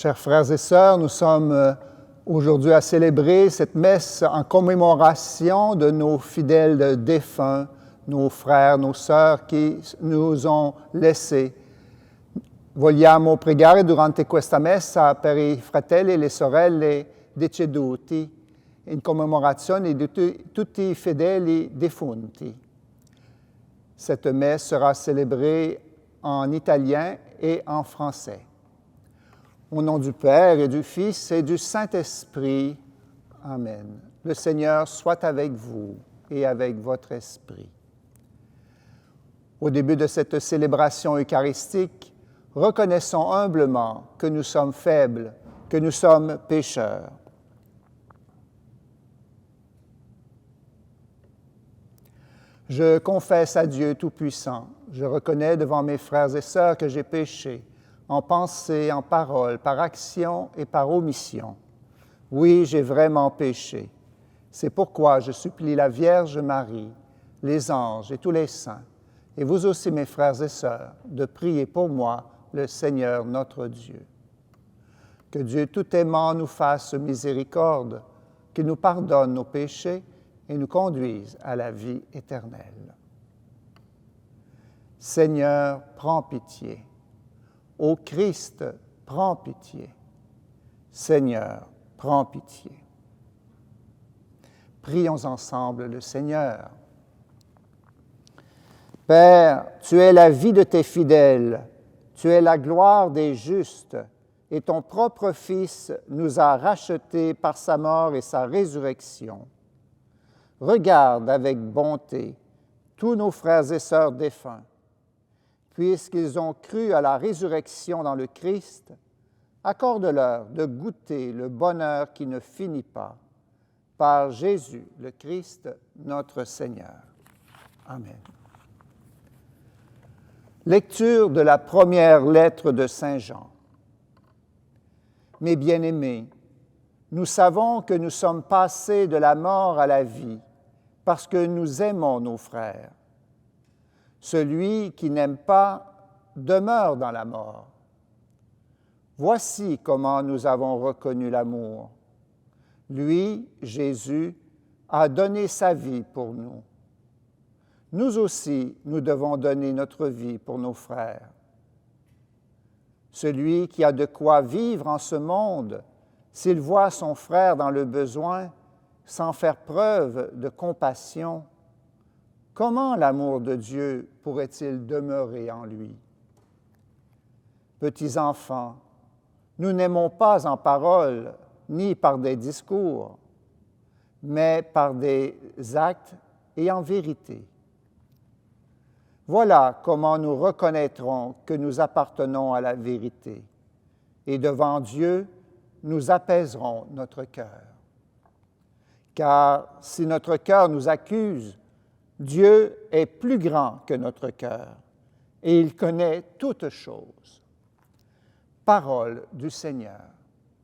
Chers frères et sœurs, nous sommes aujourd'hui à célébrer cette messe en commémoration de nos fidèles défunts, nos frères, nos sœurs qui nous ont laissés. Vogliamo pregare durante questa messa per i fratelli e le sorelle deceduti in commemorazione di tutti i fedeli defunti. Cette messe sera célébrée en italien et en français. Au nom du Père et du Fils et du Saint-Esprit. Amen. Le Seigneur soit avec vous et avec votre esprit. Au début de cette célébration eucharistique, reconnaissons humblement que nous sommes faibles, que nous sommes pécheurs. Je confesse à Dieu Tout-Puissant, je reconnais devant mes frères et sœurs que j'ai péché, en pensée, en parole, par action et par omission. Oui, j'ai vraiment péché. C'est pourquoi je supplie la Vierge Marie, les anges et tous les saints, et vous aussi, mes frères et sœurs, de prier pour moi, le Seigneur notre Dieu. Que Dieu tout-aimant nous fasse miséricorde, qu'il nous pardonne nos péchés et nous conduise à la vie éternelle. Seigneur, prends pitié. Ô Christ, prends pitié. Seigneur, prends pitié. Prions ensemble le Seigneur. Père, tu es la vie de tes fidèles, tu es la gloire des justes, et ton propre Fils nous a rachetés par sa mort et sa résurrection. Regarde avec bonté tous nos frères et sœurs défunts, puisqu'ils ont cru à la résurrection dans le Christ, accorde-leur de goûter le bonheur qui ne finit pas, par Jésus le Christ, notre Seigneur. Amen. Lecture de la première lettre de Saint Jean. Mes bien-aimés, nous savons que nous sommes passés de la mort à la vie parce que nous aimons nos frères. Celui qui n'aime pas demeure dans la mort. Voici comment nous avons reconnu l'amour. Lui, Jésus, a donné sa vie pour nous. Nous aussi, nous devons donner notre vie pour nos frères. Celui qui a de quoi vivre en ce monde, s'il voit son frère dans le besoin, sans faire preuve de compassion, comment l'amour de Dieu pourrait-il demeurer en lui? Petits enfants, nous n'aimons pas en parole, ni par des discours, mais par des actes et en vérité. Voilà comment nous reconnaîtrons que nous appartenons à la vérité, et devant Dieu, nous apaiserons notre cœur. Car si notre cœur nous accuse, Dieu est plus grand que notre cœur, et il connaît toutes choses. Parole du Seigneur,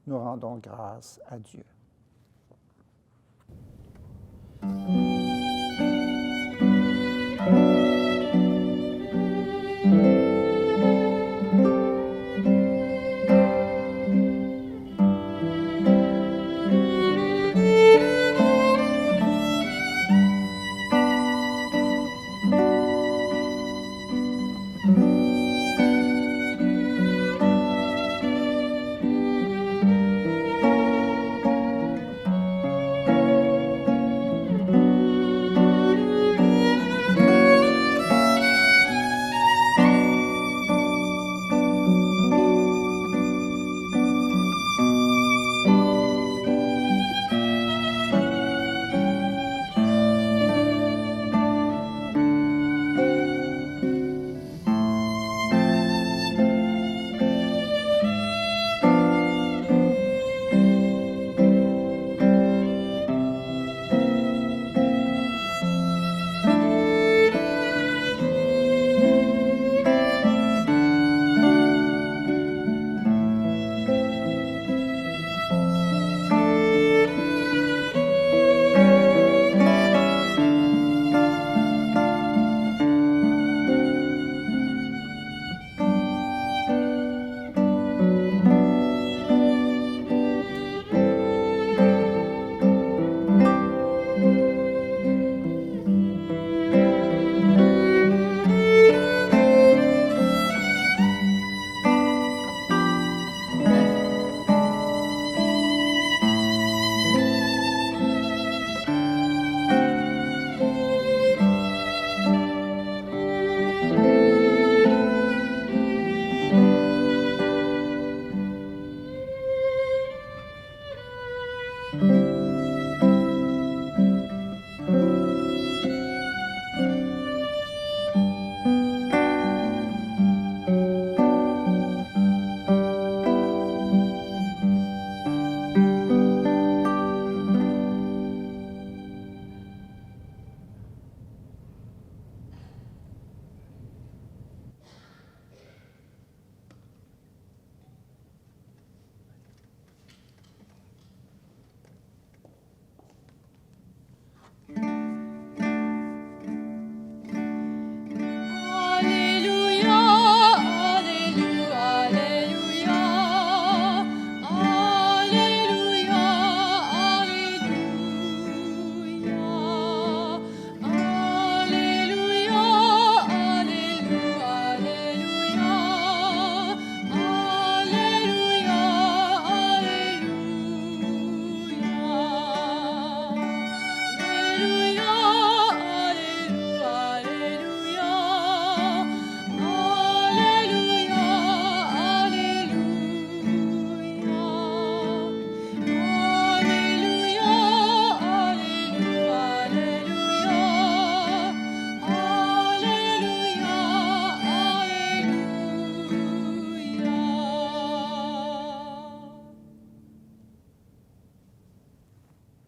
nous rendons grâce à Dieu.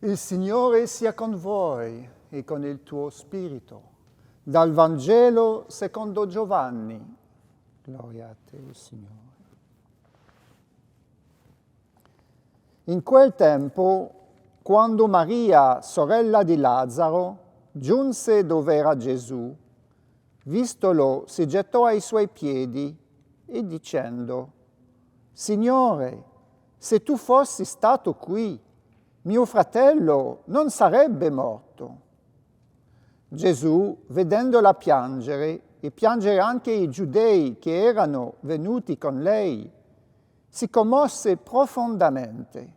Il Signore sia con voi e con il tuo spirito. Dal Vangelo secondo Giovanni. Gloria a te, Signore. In quel tempo, quando Maria, sorella di Lazzaro, giunse dove era Gesù, vistolo, si gettò ai suoi piedi e dicendo: Signore, se tu fossi stato qui, mio fratello non sarebbe morto. Gesù, vedendola piangere e piangere anche i giudei che erano venuti con lei, si commosse profondamente,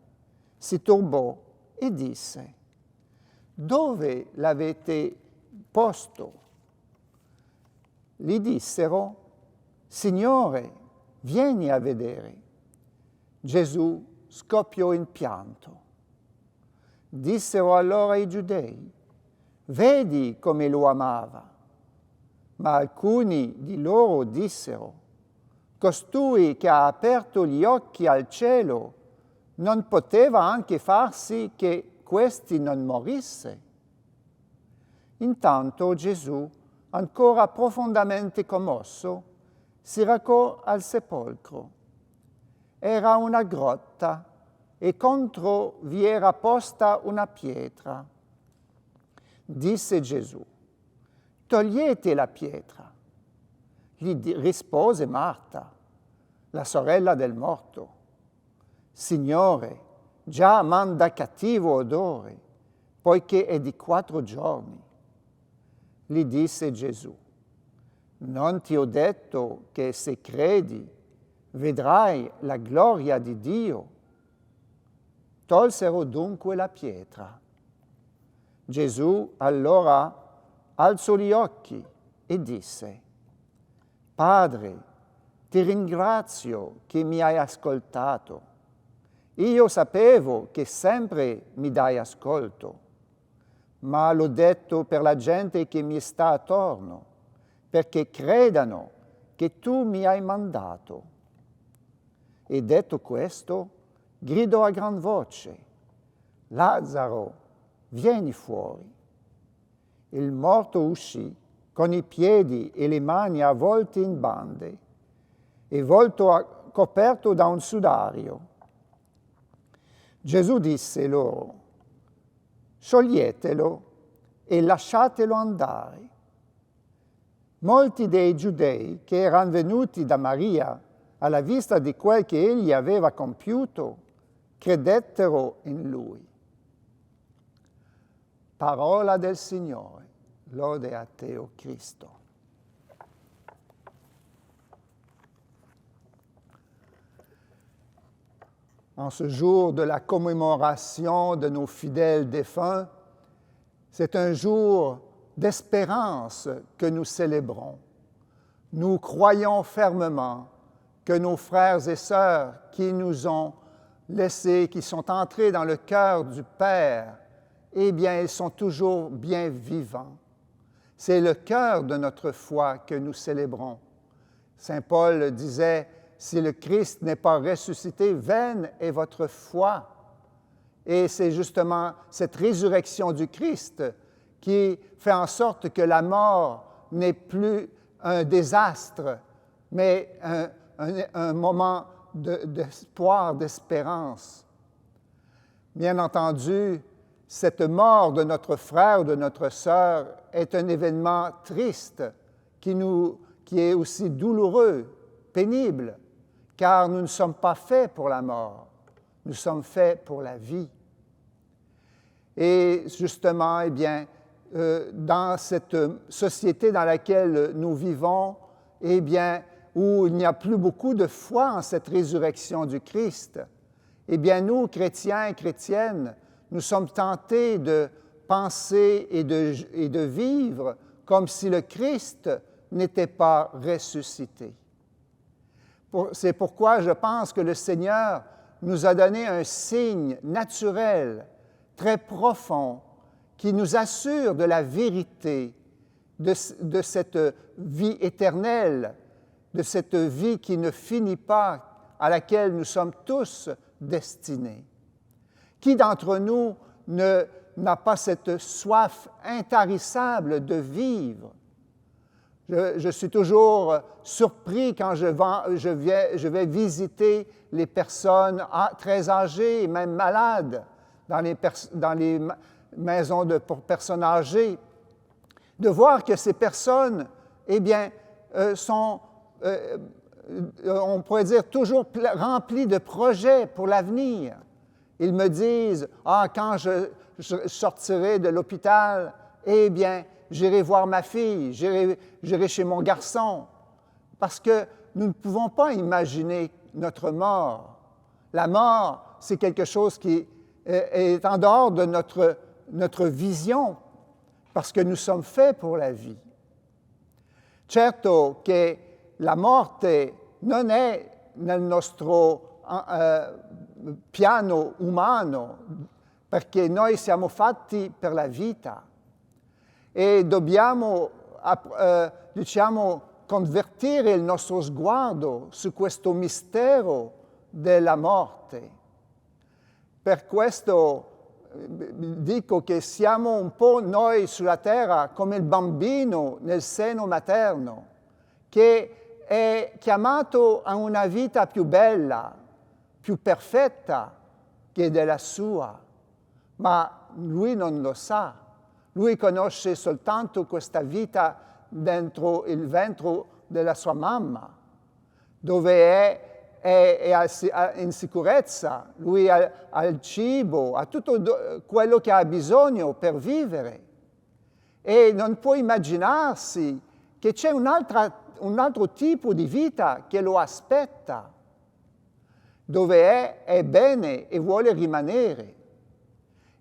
si turbò e disse: Dove l'avete posto? Gli dissero: Signore, vieni a vedere. Gesù scoppiò in pianto. Dissero allora i giudei: Vedi come lo amava. Ma alcuni di loro dissero: Costui che ha aperto gli occhi al cielo non poteva anche far sì che questi non morisse? Intanto Gesù, ancora profondamente commosso, si recò al sepolcro. Era una grotta e contro vi era posta una pietra. Disse Gesù: Togliete la pietra. Gli rispose Marta, la sorella del morto: Signore, già manda cattivo odore, poiché è di 4 giorni. Gli disse Gesù: Non ti ho detto che se credi vedrai la gloria di Dio? Tolsero dunque la pietra. Gesù allora alzò gli occhi e disse: Padre, ti ringrazio che mi hai ascoltato. Io sapevo che sempre mi dai ascolto, ma l'ho detto per la gente che mi sta attorno, perché credano che tu mi hai mandato. E detto questo, gridò a gran voce: Lazzaro, vieni fuori. Il morto uscì con i piedi e le mani avvolti in bande e coperto da un sudario. Gesù disse loro: Scioglietelo e lasciatelo andare. Molti dei giudei che erano venuti da Maria alla vista di quel che egli aveva compiuto credettero in lui. Parola del Signore, lode a te, o Cristo. En ce jour de la commémoration de nos fidèles défunts, c'est un jour d'espérance que nous célébrons. Nous croyons fermement que nos frères et sœurs qui nous ont laissés, qui sont entrés dans le cœur du Père, eh bien, ils sont toujours bien vivants. C'est le cœur de notre foi que nous célébrons. Saint Paul disait: Si le Christ n'est pas ressuscité, vaine est votre foi. Et c'est justement cette résurrection du Christ qui fait en sorte que la mort n'est plus un désastre, mais un moment d'espoir, d'espérance. Bien entendu, cette mort de notre frère ou de notre sœur est un événement triste qui est aussi douloureux, pénible, car nous ne sommes pas faits pour la mort, nous sommes faits pour la vie. Et justement, eh bien, dans cette société dans laquelle nous vivons, eh bien, où il n'y a plus beaucoup de foi en cette résurrection du Christ, eh bien, nous, chrétiens et chrétiennes, nous sommes tentés de penser et de vivre comme si le Christ n'était pas ressuscité. C'est pourquoi je pense que le Seigneur nous a donné un signe naturel, très profond, qui nous assure de la vérité de cette vie éternelle, de cette vie qui ne finit pas, à laquelle nous sommes tous destinés. Qui d'entre nous n'a pas cette soif intarissable de vivre. Je suis toujours surpris quand je vais visiter les personnes très âgées et même malades dans les maisons pour personnes âgées, de voir que ces personnes, eh bien, sont, on pourrait dire, toujours remplies de projets pour l'avenir. Ils me disent, « Ah, quand je sortirai de l'hôpital, eh bien, j'irai voir ma fille, j'irai chez mon garçon. » Parce que nous ne pouvons pas imaginer notre mort. La mort, c'est quelque chose qui est en dehors de notre vision, parce que nous sommes faits pour la vie. Certo che la morte non è nel nostro piano umano, perché noi siamo fatti per la vita e dobbiamo, diciamo, convertire il nostro sguardo su questo mistero della morte. Per questo dico che siamo un po' noi sulla terra come il bambino nel seno materno, che è chiamato a una vita più bella, più perfetta che della sua, ma lui non lo sa. Lui conosce soltanto questa vita dentro il ventre della sua mamma, dove è in sicurezza, lui ha il cibo, ha tutto quello che ha bisogno per vivere. E non può immaginarsi che c'è un altro tipo di vita che lo aspetta, dove è bene e vuole rimanere.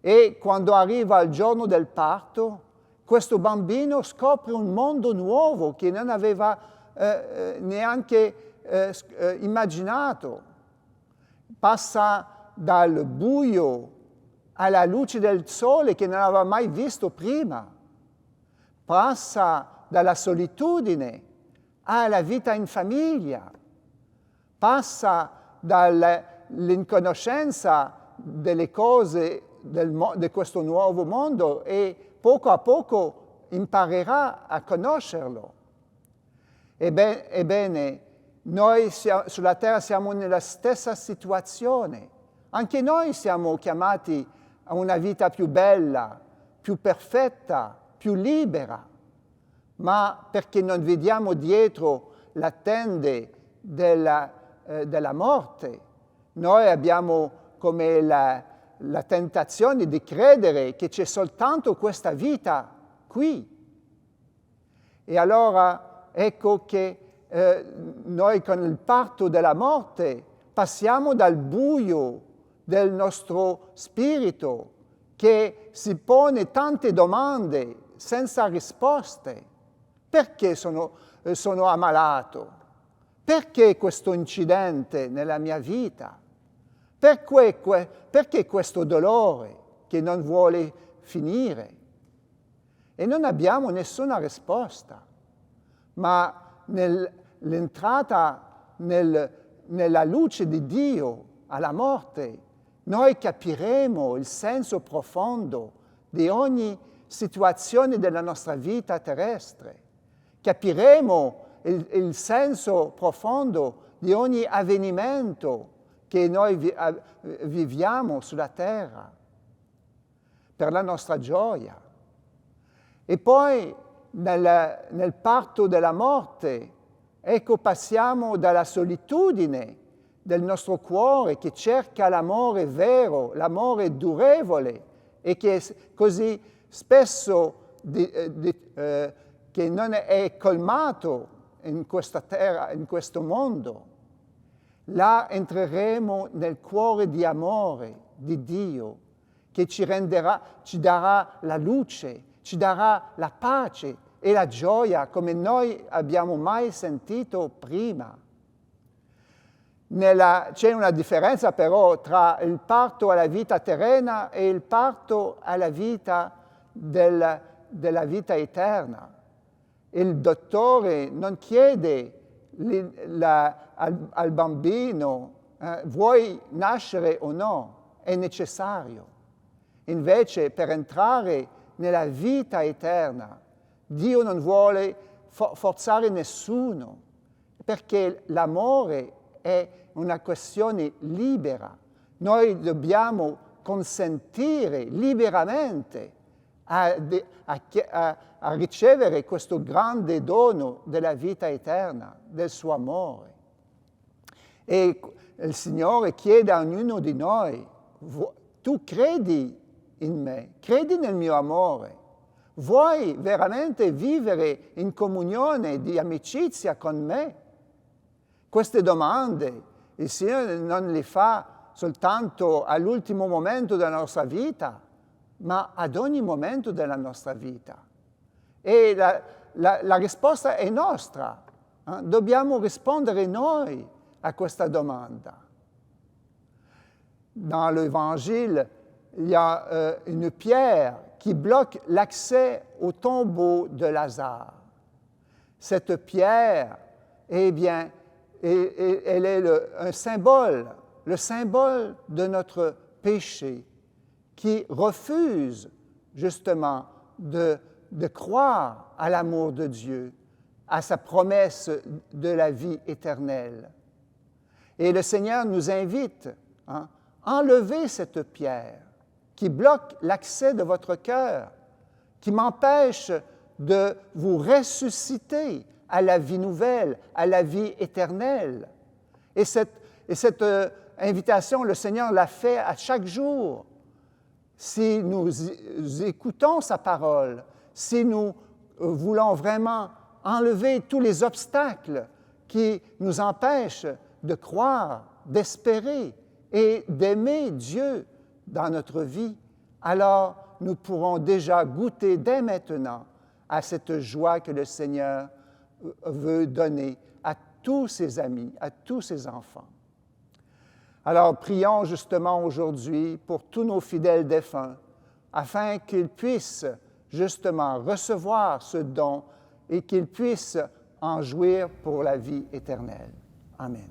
E quando arriva il giorno del parto, questo bambino scopre un mondo nuovo che non aveva neanche immaginato. Passa dal buio alla luce del sole che non aveva mai visto prima. Passa dalla solitudine alla vita in famiglia. Passa dall'inconoscenza delle cose di questo nuovo mondo e poco a poco imparerà a conoscerlo. Ebbene, noi sulla terra siamo nella stessa situazione. Anche noi siamo chiamati a una vita più bella, più perfetta, più libera, ma perché non vediamo dietro la tende della morte, noi abbiamo come la tentazione di credere che c'è soltanto questa vita qui. E allora ecco che noi con il parto della morte passiamo dal buio del nostro spirito che si pone tante domande senza risposte. Perché sono ammalato? Perché questo incidente nella mia vita? Perché questo dolore che non vuole finire? E non abbiamo nessuna risposta, ma nell'entrata nella luce di Dio alla morte, noi capiremo il senso profondo di ogni situazione della nostra vita terrestre. Capiremo il senso profondo di ogni avvenimento che noi viviamo sulla terra, per la nostra gioia. E poi nel parto della morte, ecco, passiamo dalla solitudine del nostro cuore che cerca l'amore vero, l'amore durevole e che è così spesso che non è colmato in questa terra, in questo mondo. Là entreremo nel cuore di amore di Dio, che ci darà la luce, ci darà la pace e la gioia come noi abbiamo mai sentito prima. C'è una differenza però tra il parto alla vita terrena e il parto alla vita della vita eterna. Il dottore non chiede al bambino vuoi nascere o no, è necessario. invece per entrare nella vita eterna, Dio non vuole forzare nessuno, perché l'amore è una questione libera. Noi dobbiamo consentire liberamente a ricevere questo grande dono della vita eterna, del suo amore. E il Signore chiede a ognuno di noi, tu credi in me, credi nel mio amore, vuoi veramente vivere in comunione di amicizia con me? Queste domande il Signore non le fa soltanto all'ultimo momento della nostra vita, ma ad ogni momento della nostra vita. E la risposta è nostra. Dobbiamo rispondere noi à questa domanda. Dans l'Évangile, il y a une pierre qui bloque l'accès au tombeau de Lazare. Cette pierre, eh bien, elle est un symbole, le symbole de notre péché, qui refuse justement de croire à l'amour de Dieu, à sa promesse de la vie éternelle. Et le Seigneur nous invite à enlever cette pierre qui bloque l'accès de votre cœur, qui m'empêche de vous ressusciter à la vie nouvelle, à la vie éternelle. Et cette invitation, le Seigneur l'a fait à chaque jour. Si nous écoutons sa parole, si nous voulons vraiment enlever tous les obstacles qui nous empêchent de croire, d'espérer et d'aimer Dieu dans notre vie, alors nous pourrons déjà goûter dès maintenant à cette joie que le Seigneur veut donner à tous ses amis, à tous ses enfants. Alors prions justement aujourd'hui pour tous nos fidèles défunts, afin qu'ils puissent justement recevoir ce don et qu'ils puissent en jouir pour la vie éternelle. Amen.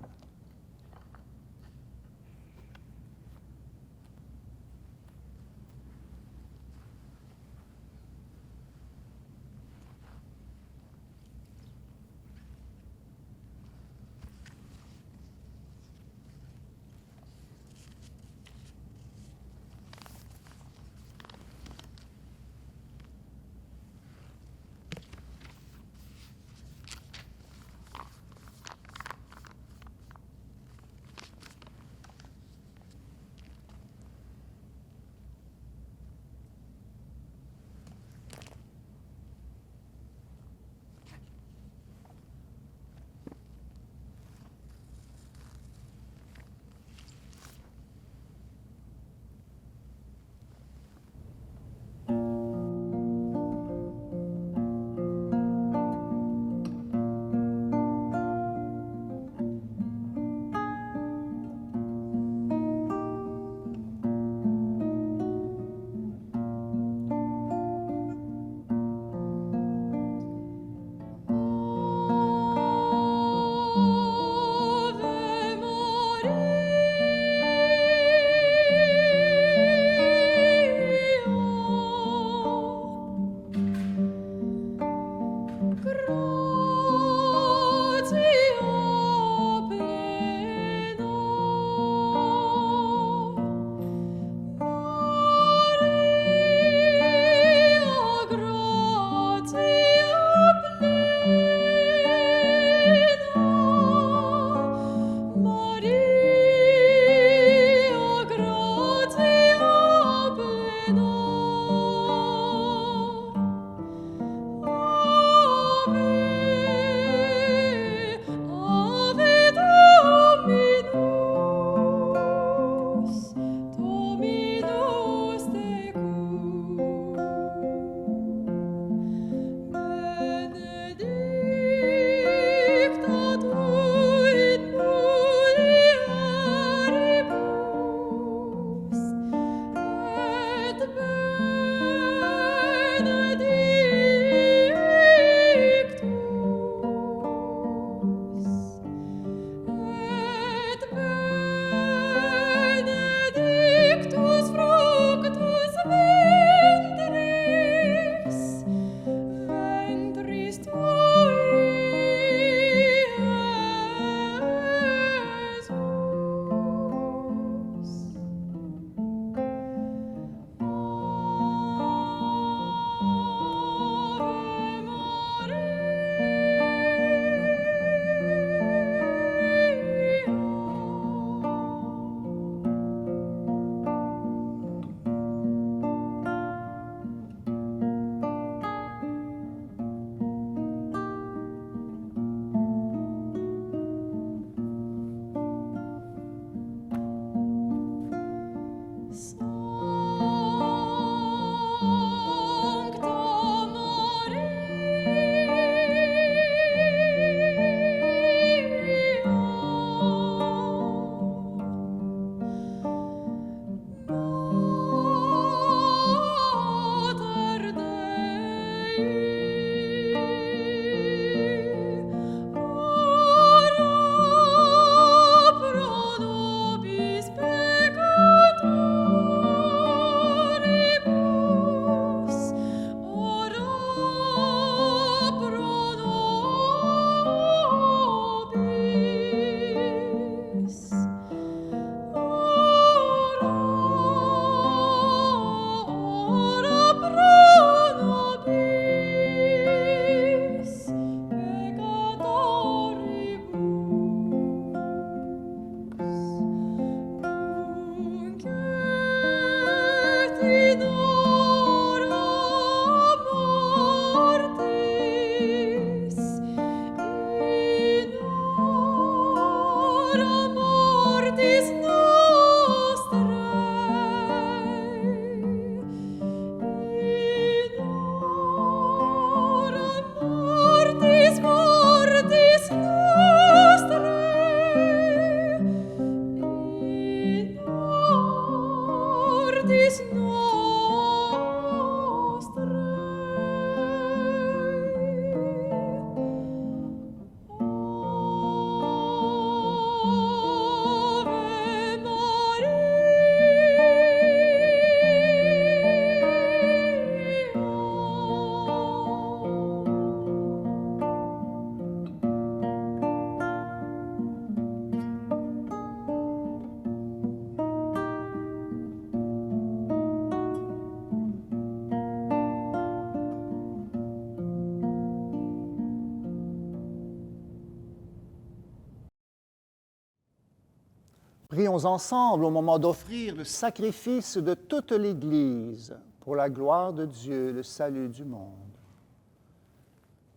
Prions ensemble au moment d'offrir le sacrifice de toute l'Église pour la gloire de Dieu, le salut du monde.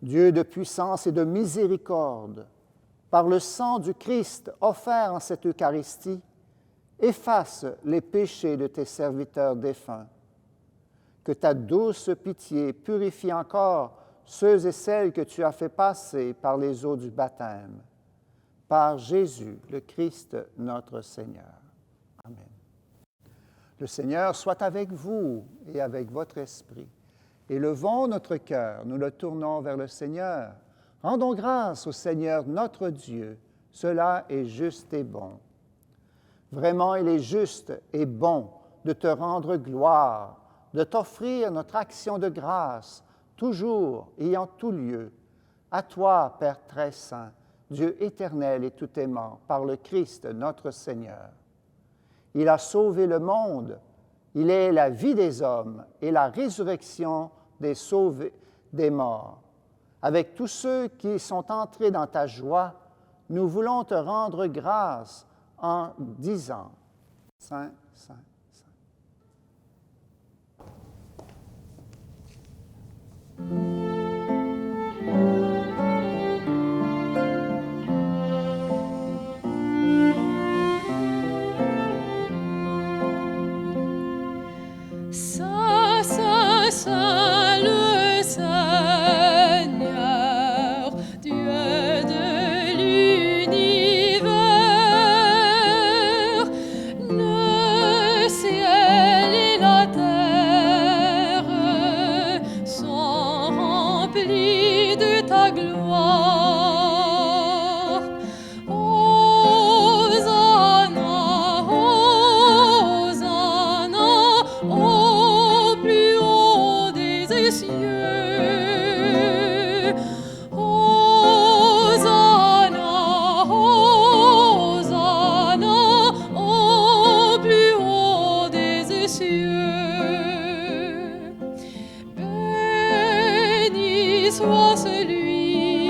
Dieu de puissance et de miséricorde, par le sang du Christ offert en cette Eucharistie, efface les péchés de tes serviteurs défunts. Que ta douce pitié purifie encore ceux et celles que tu as fait passer par les eaux du baptême. Par Jésus, le Christ, notre Seigneur. Amen. Le Seigneur soit avec vous et avec votre esprit. Élevons notre cœur, nous le tournons vers le Seigneur. Rendons grâce au Seigneur notre Dieu. Cela est juste et bon. Vraiment, il est juste et bon de te rendre gloire, de t'offrir notre action de grâce, toujours et en tout lieu. À toi, Père très saint, Dieu éternel et tout aimant, par le Christ notre Seigneur. Il a sauvé le monde, il est la vie des hommes et la résurrection des sauvés des morts. Avec tous ceux qui sont entrés dans ta joie, nous voulons te rendre grâce en disant, Saint, Saint, Saint. Saint, Saint, Saint, le Seigneur, Dieu de l'univers, le ciel et la terre sont remplis de ta gloire. Hosanna, Hosanna, au plus haut des cieux. Hosanna, Hosanna, au plus haut des cieux. Béni soit celui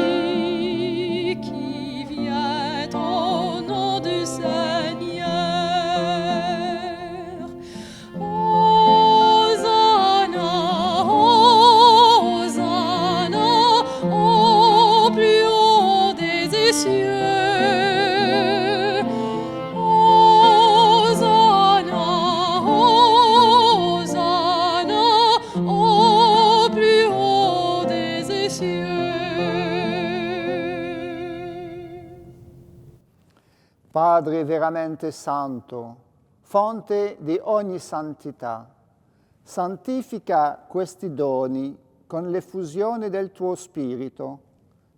qui vient au nom du Seigneur. Hosanna, Hosanna, au plus haut des cieux. Hosanna, Hosanna, au plus haut des cieux. Padre veramente santo, fonte di ogni santità, santifica questi doni con l'effusione del tuo Spirito,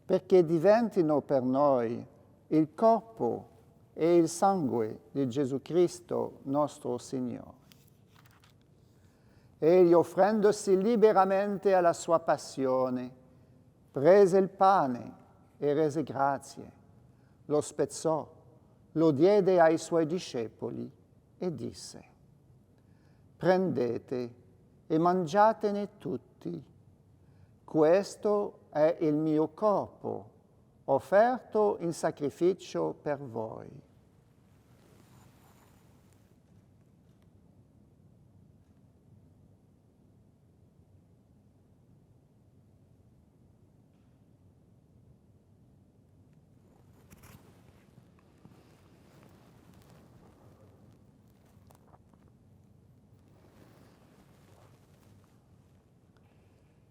perché diventino per noi il corpo e il sangue di Gesù Cristo nostro Signore. Egli, offrendosi liberamente alla sua passione, prese il pane e rese grazie, lo spezzò, lo diede ai suoi discepoli e disse: prendete e mangiatene tutti. Questo è il mio corpo, offerto in sacrificio per voi.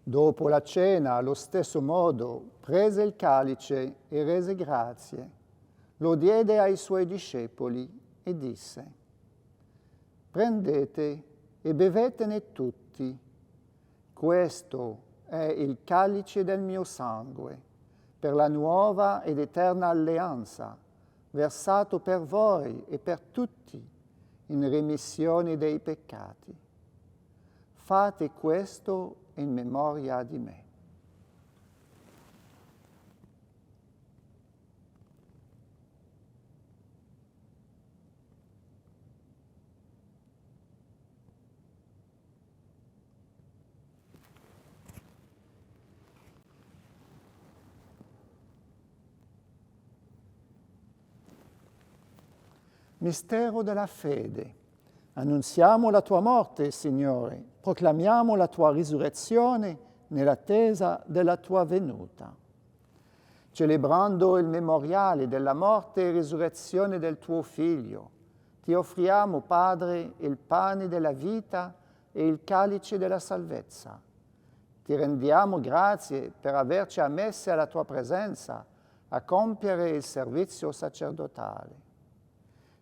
Dopo la cena, allo stesso modo, prese il calice e rese grazie, lo diede ai suoi discepoli e disse: prendete e bevetene tutti. Questo è il calice del mio sangue, per la nuova ed eterna alleanza, versato per voi e per tutti, in remissione dei peccati. Fate questo in memoria di me. Mistero della fede. Annunziamo la tua morte, Signore, proclamiamo la tua risurrezione nell'attesa della tua venuta. Celebrando il memoriale della morte e risurrezione del tuo Figlio, ti offriamo, Padre, il pane della vita e il calice della salvezza. Ti rendiamo grazie per averci ammessi alla tua presenza a compiere il servizio sacerdotale.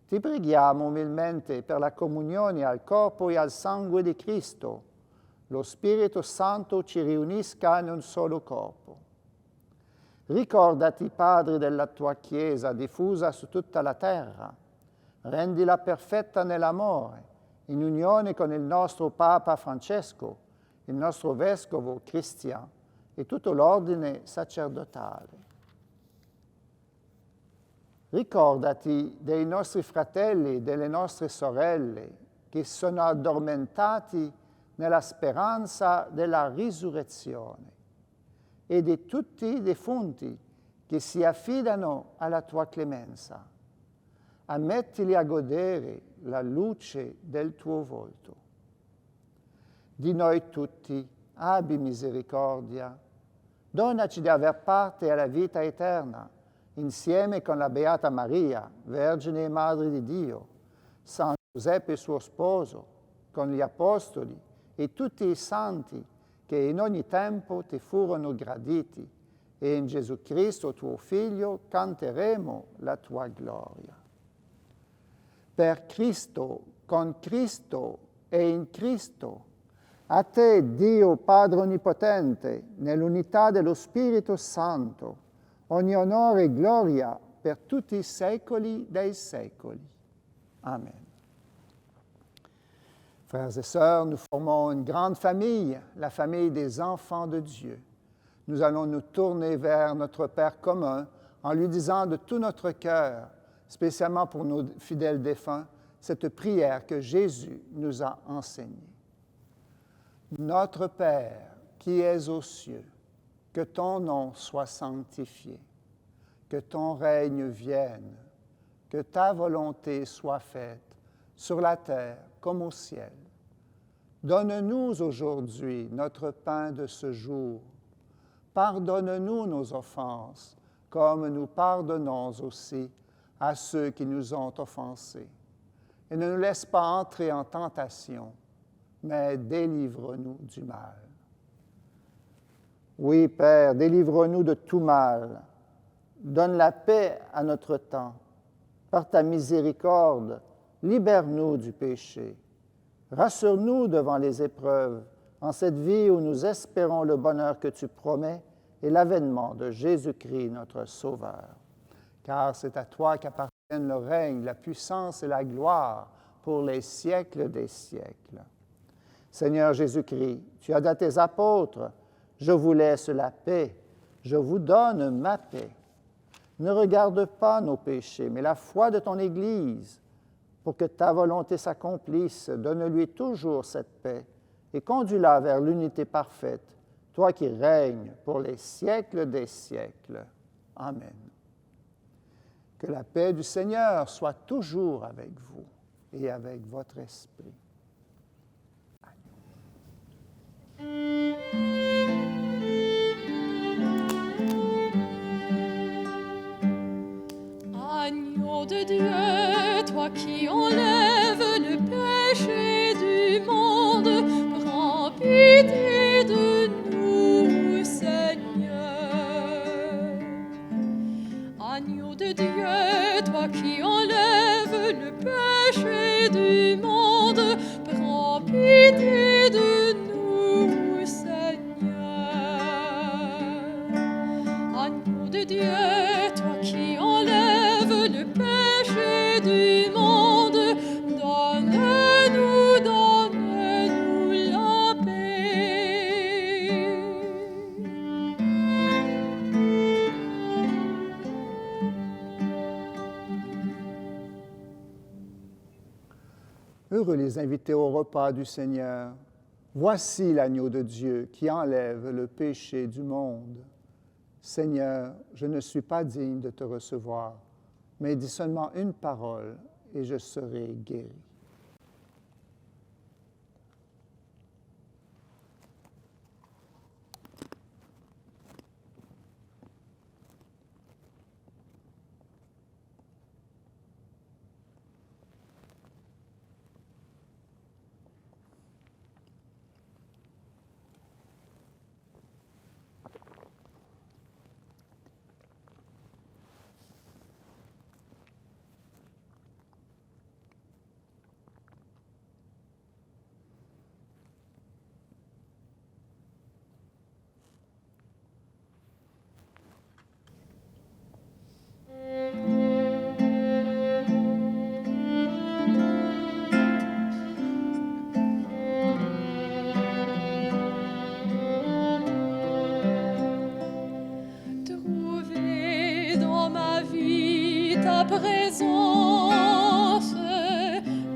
Ti preghiamo umilmente per la comunione al corpo e al sangue di Cristo. Lo Spirito Santo ci riunisca in un solo corpo. Ricordati, Padre, della tua Chiesa diffusa su tutta la terra. Rendila perfetta nell'amore, in unione con il nostro Papa Francesco, il nostro Vescovo Cristian e tutto l'ordine sacerdotale. Ricordati dei nostri fratelli e delle nostre sorelle che sono addormentati nella speranza della risurrezione e di tutti i defunti che si affidano alla tua clemenza. Ammettili a godere la luce del tuo volto. Di noi tutti abbi misericordia. Donaci di aver parte alla vita eterna, insieme con la Beata Maria, Vergine e Madre di Dio, San Giuseppe suo sposo, con gli Apostoli e tutti i santi che in ogni tempo ti furono graditi, e in Gesù Cristo tuo Figlio canteremo la tua gloria. Per Cristo, con Cristo e in Cristo, a te, Dio Padre Onnipotente, nell'unità dello Spirito Santo, ogni onore e gloria per tutti i secoli dei secoli. Amen. Frères et sœurs, nous formons une grande famille, la famille des enfants de Dieu. Nous allons nous tourner vers notre Père commun en lui disant de tout notre cœur, spécialement pour nos fidèles défunts, cette prière que Jésus nous a enseignée. Notre Père qui es aux cieux, que ton nom soit sanctifié, que ton règne vienne, que ta volonté soit faite sur la terre comme au ciel. Donne-nous aujourd'hui notre pain de ce jour. Pardonne-nous nos offenses, comme nous pardonnons aussi à ceux qui nous ont offensés. Et ne nous laisse pas entrer en tentation, mais délivre-nous du mal. Oui, Père, délivre-nous de tout mal. Donne la paix à notre temps. Par ta miséricorde, libère-nous du péché. Rassure-nous devant les épreuves, en cette vie où nous espérons le bonheur que tu promets et l'avènement de Jésus-Christ, notre Sauveur. Car c'est à toi qu'appartiennent le règne, la puissance et la gloire pour les siècles des siècles. Seigneur Jésus-Christ, tu as dit à tes apôtres, « Je vous laisse la paix, je vous donne ma paix. » Ne regarde pas nos péchés, mais la foi de ton Église. Pour que ta volonté s'accomplisse, donne-lui toujours cette paix et conduis-la vers l'unité parfaite, toi qui règnes pour les siècles des siècles. Amen. Que la paix du Seigneur soit toujours avec vous et avec votre esprit. Agneau de Dieu, toi qui enlèves le péché du monde, prends pitié de nous, Seigneur. Agneau de Dieu, toi qui enlèves le péché du monde, prends pitié de nous, Seigneur. Agneau de Dieu, toi qui enlèves le péché du monde, donne-nous la paix. Heureux les invités au repas du Seigneur. Voici l'agneau de Dieu qui enlève le péché du monde. Seigneur, je ne suis pas digne de te recevoir, mais dis seulement une parole et je serai guéri. Trouver dans ma vie ta présence,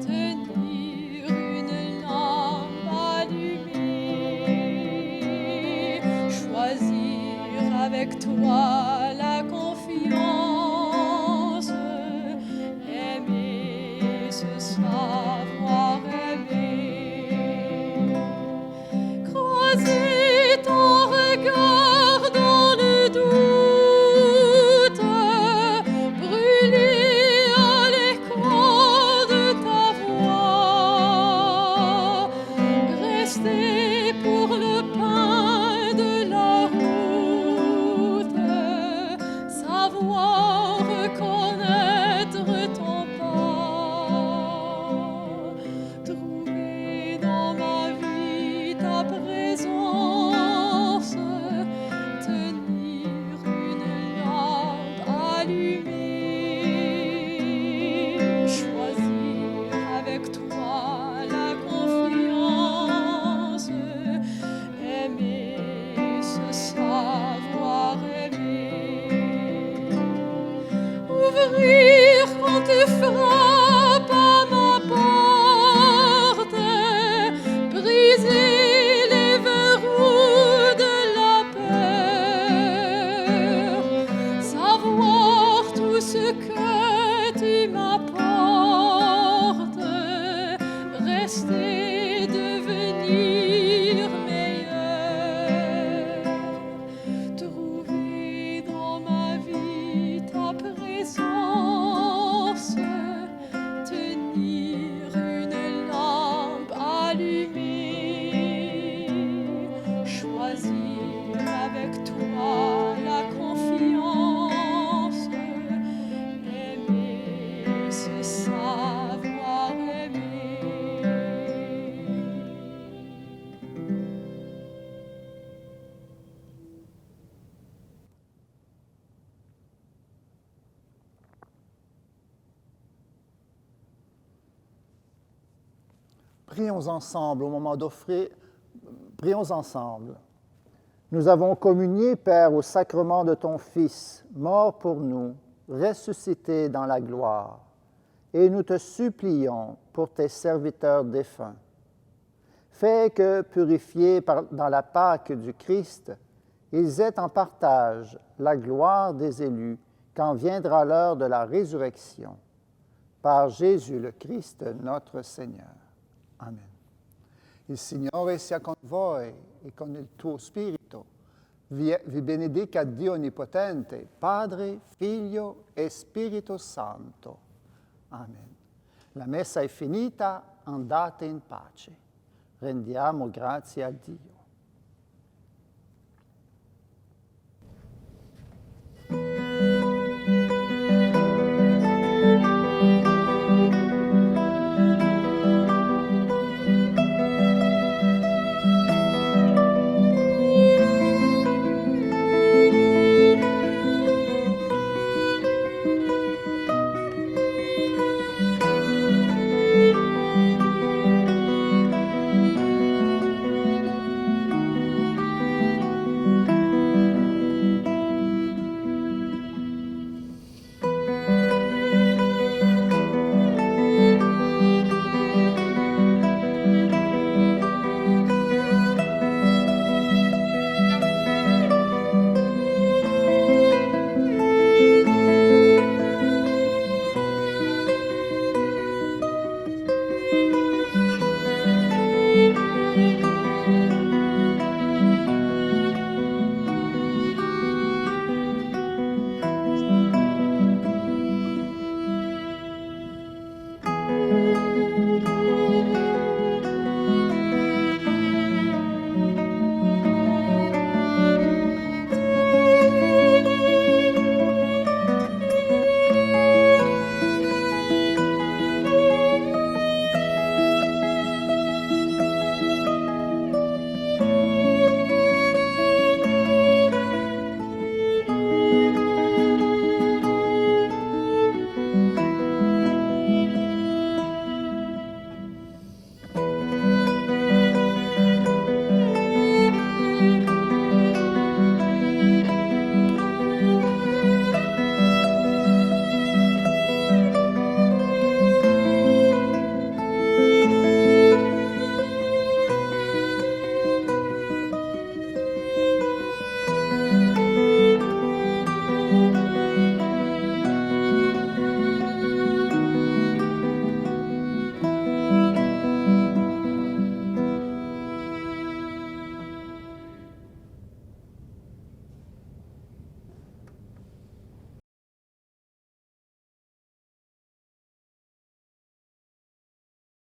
tenir une lampe allumée, choisir avec toi la confiance, aimer ce savoir aimer, croiser ton regard dans le doute, brûler à l'écho de ta voix, rester pour le pain de la route, savoir reconnaître ton pas, trouver dans ma vie ta présence, tenir une lampe allumée, choisir avec toi la confiance, aimer ce savoir aimer, ouvrir quand tu frappes à ma porte, briser les verrous de la peur, savoir tout ce que tu m'apportes, rester, devenir meilleur, trouver dans ma vie ta présence, tenir une lampe allumée, choisir avec toi la confiance, aimer ce savoir aimer. Prions ensemble au moment d'offrir. Prions ensemble. Nous avons communié, Père, au sacrement de ton Fils, mort pour nous, ressuscité dans la gloire, et nous te supplions pour tes serviteurs défunts. Fais que, purifiés dans la Pâque du Christ, ils aient en partage la gloire des élus quand viendra l'heure de la résurrection. Par Jésus le Christ, notre Seigneur. Amen. Il Signore sia con voi e con il tuo spirito. Vi benedica Dio Onnipotente, Padre, Figlio e Spirito Santo. Amen. La messa è finita, andate in pace. Rendiamo grazie a Dio.